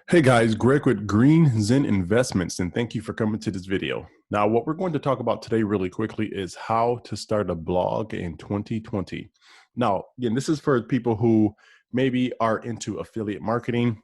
Hey guys, Greg with Zen Investments, and thank you for coming to this video. Now, what we're going to talk about today really quickly is how to start a blog in 2020. Now, again, this is for people who maybe are into affiliate marketing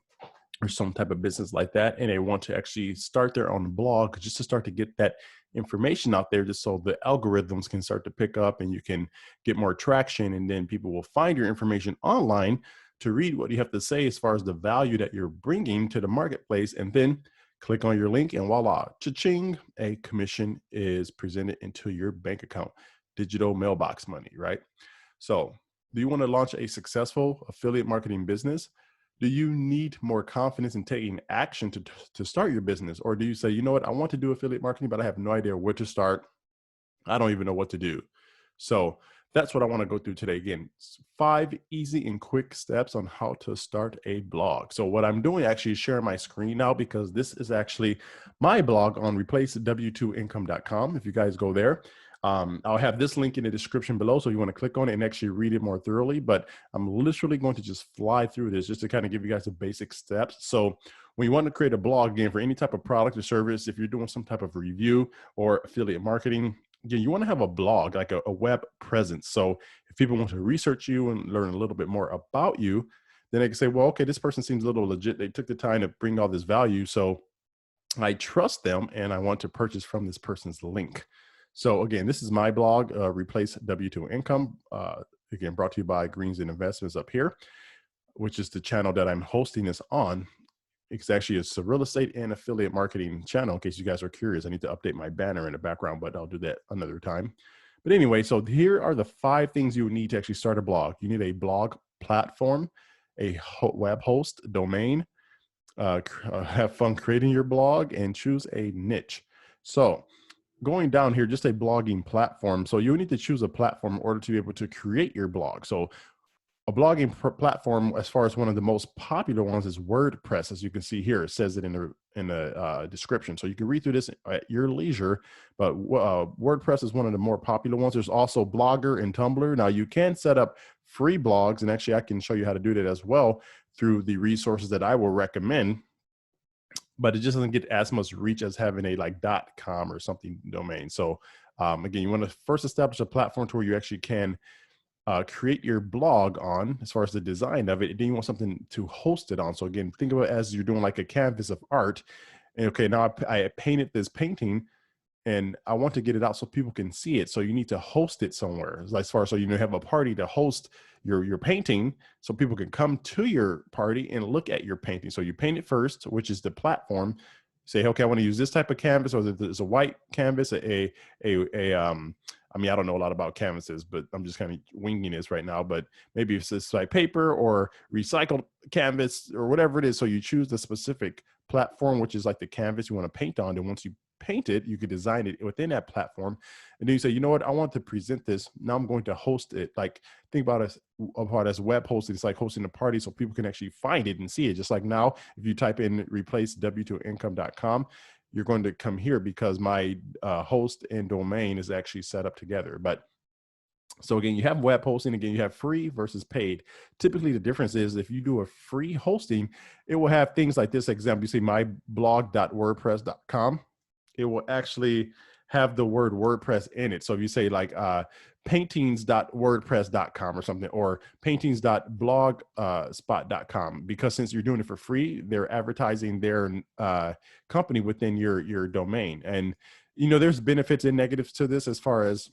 or some type of business like that, and they want to actually start their own blog just to start to get that information out there just so the algorithms can start to pick up and you can get more traction, and then people will find your information online to read what you have to say as far as the value that you're bringing to the marketplace, and then click on your link and voila, cha-ching, a commission is presented into your bank account, digital mailbox money, right? So do you want to launch a successful affiliate marketing business? Do you need more confidence in taking action to start your business? Or do you say, you know what, I want to do affiliate marketing, but I have no idea where to start. I don't even know what to do. So that's what I want to go through today. Again, 5 easy and quick steps on how to start a blog. So what I'm doing actually is sharing my screen now, because this is actually my blog on replacew2income.com. If you guys go there, I'll have this link in the description below, so you want to click on it and actually read it more thoroughly. But I'm literally going to just fly through this just to kind of give you guys the basic steps. So when you want to create a blog, again, for any type of product or service, if you're doing some type of review or affiliate marketing, again, you want to have a blog, like a web presence. So if people want to research you and learn a little bit more about you, then they can say, well, okay, this person seems a little legit. They took the time to bring all this value, so I trust them and I want to purchase from this person's link. So again, this is my blog, Replace W2 Income. Again, brought to you by Zen Investments up here, which is the channel that I'm hosting this on. It's actually a real estate and affiliate marketing channel, in case you guys are curious. I need to update my banner in the background, but I'll do that another time. But anyway, so here are the 5 things you would need to actually start a blog. You need a blog platform, a web host, domain, have fun creating your blog, and choose a niche. So going down here, just a blogging platform. So you need to choose a platform in order to be able to create your blog. So a blogging platform, as far as one of the most popular ones, is WordPress. As you can see here, it says it in the description. So you can read through this at your leisure, but WordPress is one of the more popular ones. There's also Blogger and Tumblr. Now you can set up free blogs, and actually I can show you how to do that as well through the resources that I will recommend, but it just doesn't get as much reach as having a like .com or something domain. So again, you want to first establish a platform to where you actually can create your blog on, as far as the design of it, and then you want something to host it on. So again, think of it as you're doing like a canvas of art. And okay, now I painted this painting and I want to get it out so people can see it. So you need to host it somewhere. As far as, so you have a party to host your painting so people can come to your party and look at your painting. So you paint it first, which is the platform. Say, okay, I want to use this type of canvas, or there's a white canvas, I mean, I don't know a lot about canvases, but I'm just kind of winging this right now, but maybe it's just like paper or recycled canvas or whatever it is. So you choose the specific platform, which is like the canvas you want to paint on. And once you paint it, you could design it within that platform. And then you say, you know what, I want to present this. Now I'm going to host it. Like, think about it as web hosting. It's like hosting a party so people can actually find it and see it. Just like now, if you type in replacew2income.com, you're going to come here because my host and domain is actually set up together. But so again, you have web hosting. Again, you have free versus paid. Typically, the difference is if you do a free hosting, it will have things like this example. You see my blog.wordpress.com. It will actually have the word WordPress in it. So if you say like paintings.wordpress.com or something, or paintings.blogspot.com, because since you're doing it for free, they're advertising their company within your domain. And there's benefits and negatives to this. As far as,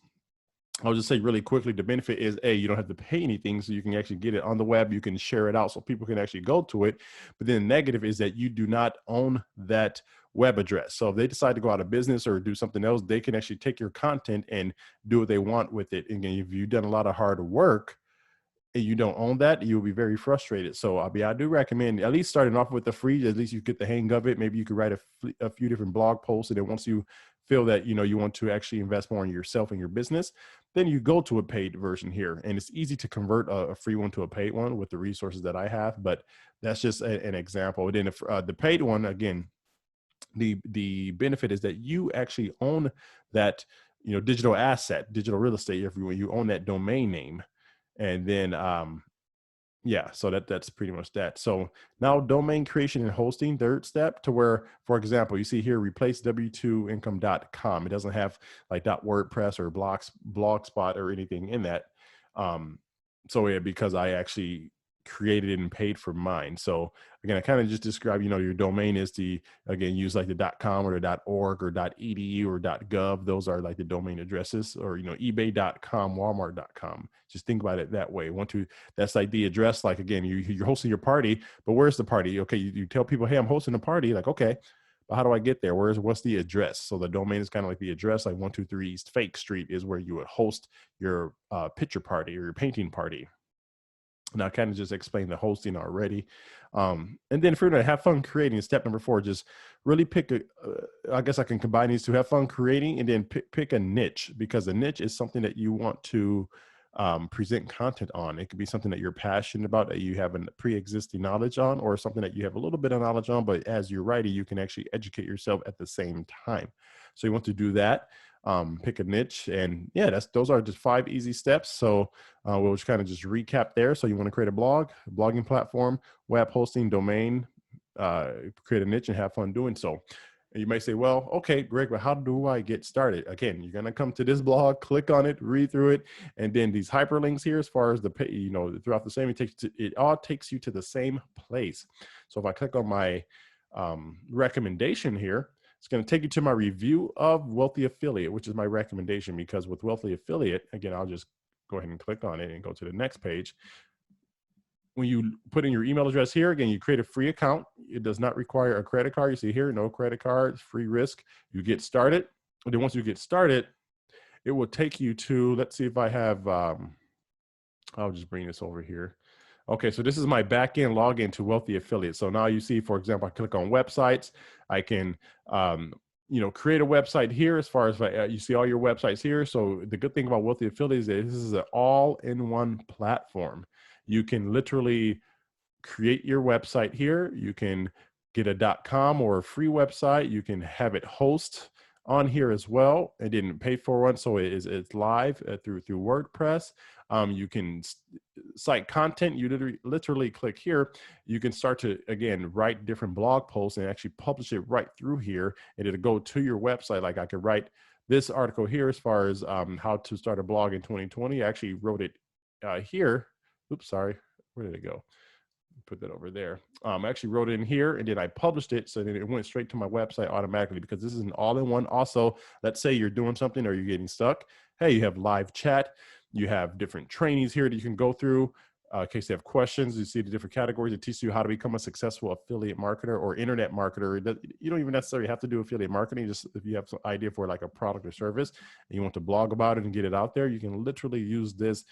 I'll just say really quickly, the benefit is you don't have to pay anything, so you can actually get it on the web. You can share it out so people can actually go to it. But then the negative is that you do not own that web address. So if they decide to go out of business or do something else, they can actually take your content and do what they want with it. And if you've done a lot of hard work and you don't own that, you'll be very frustrated. So I do recommend at least starting off with the free. At least you get the hang of it. Maybe you could write a few different blog posts, and then once you feel that you want to actually invest more in yourself and your business, then you go to a paid version here. And it's easy to convert a free one to a paid one with the resources that I have, but that's just an example. And then if the paid one, again, the benefit is that you actually own that digital asset, digital real estate. Everywhere you own that domain name, and then Yeah, so that's pretty much that. So now domain creation and hosting, third step, to where, for example, you see here, replace w2income.com. It doesn't have like .wordpress or blogspot or anything in that. Um, so yeah, because I actually created it and paid for mine. So again, I kind of just describe, your domain is again, use like the .com or the .org or .edu or .gov. Those are like the domain addresses, or, ebay.com, walmart.com. Just think about it that way. That's like the address. Like, again, you're hosting your party, but where's the party? Okay, you tell people, hey, I'm hosting a party. Like, okay, but how do I get there? What's the address? So the domain is kind of like the address. Like 123 East Fake Street is where you would host your picture party or your painting party. Now, I kind of just explained the hosting already. And then if you're going to have fun creating, step number 4, just really pick I guess I can combine these two: have fun creating, and then pick a niche, because a niche is something that you want to present content on. It could be something that you're passionate about, that you have a pre-existing knowledge on, or something that you have a little bit of knowledge on, but as you're writing, you can actually educate yourself at the same time. So you want to do that. Pick a niche, and yeah, those are just 5 easy steps. So we'll just kind of just recap there. So you want to create a blog, a blogging platform, web hosting, domain, create a niche, and have fun doing so. And you might say, well, okay, Greg, but how do I get started? Again, you're going to come to this blog, click on it, read through it, and then these hyperlinks here, as far as throughout the same, it all takes you to the same place. So if I click on my recommendation here, it's going to take you to my review of Wealthy Affiliate, which is my recommendation, because with Wealthy Affiliate, again, I'll just go ahead and click on it and go to the next page. When you put in your email address here, again, you create a free account. It does not require a credit card. You see here, no credit cards, free risk. You get started. And then once you get started, it will take you to, let's see if I have, I'll just bring this over here. Okay, so this is my backend login to Wealthy Affiliate. So now you see, for example, I click on websites. I can, create a website here. As far as you see all your websites here. So the good thing about Wealthy Affiliate is that this is an all-in-one platform. You can literally create your website here. You can get a .com or a free website. You can have it host on here as well. I didn't pay for one, so it's live through WordPress. You can cite content. You literally click here. You can start to, again, write different blog posts and actually publish it right through here, and it'll go to your website. Like I could write this article here as far as how to start a blog in 2020. I actually wrote it here. Oops, sorry. Where did it go? Put that over there. I actually wrote it in here, and then I published it, so then it went straight to my website automatically, because this is an all-in-one. Also, let's say you're doing something or you're getting stuck. Hey, you have live chat. You have different trainings here that you can go through in case you have questions. You see the different categories. It teaches you how to become a successful affiliate marketer or internet marketer. You don't even necessarily have to do affiliate marketing. Just if you have some idea for like a product or service and you want to blog about it and get it out there, you can literally use this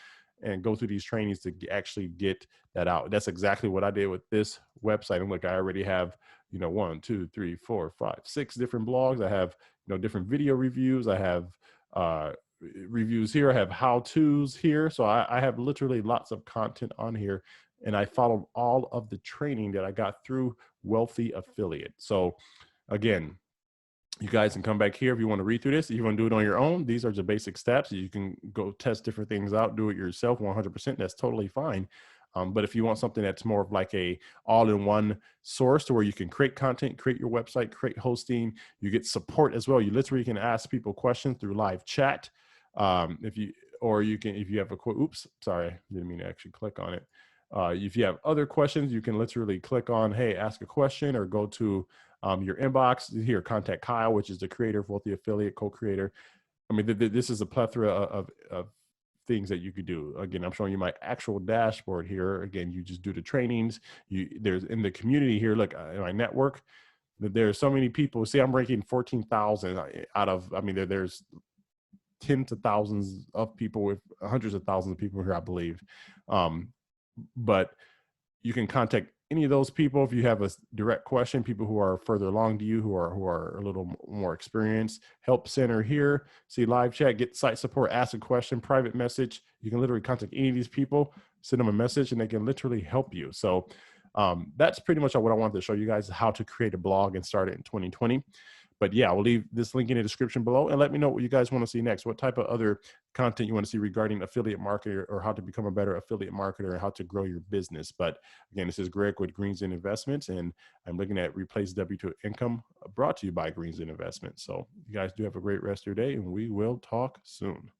and go through these trainings to actually get that out. That's exactly what I did with this website. And look, I already have, 1, 2, 3, 4, 5, 6 different blogs. I have, different video reviews. I have reviews here. I have how-tos here. So I have literally lots of content on here, and I followed all of the training that I got through Wealthy Affiliate. So again, you guys can come back here if you want to read through this. If you want to do it on your own, these are the basic steps. You can go test different things out, do it yourself 100%. That's totally fine. But if you want something that's more of like a all-in-one source to where you can create content, create your website, create hosting, you get support as well. You literally can ask people questions through live chat. If you have oops, sorry, didn't mean to actually click on it. If you have other questions, you can literally click on, hey, ask a question, or go to your inbox here, contact Kyle, which is the creator of Wealthy Affiliate, co-creator. I mean, this is a plethora of things that you could do. Again, I'm showing you my actual dashboard here. Again, you just do the trainings. There's in the community here, look, in my network, there's so many people. See, I'm ranking 14,000 out of, there's tens of thousands of people, with hundreds of thousands of people here, I believe. But you can contact any of those people if you have a direct question. People who are further along to you, who are a little more experienced. Help center here. See live chat, get site support, ask a question, private message. You can literally contact any of these people, send them a message, and they can literally help you. So that's pretty much what I wanted to show you guys, how to create a blog and start it in 2020. But yeah, I'll leave this link in the description below, and let me know what you guys want to see next. What type of other content you want to see regarding affiliate marketer, or how to become a better affiliate marketer, and how to grow your business. But again, this is Greg with Zen Investments, and I'm looking at Replace W2 Income, brought to you by Zen Investments. So you guys do have a great rest of your day, and we will talk soon.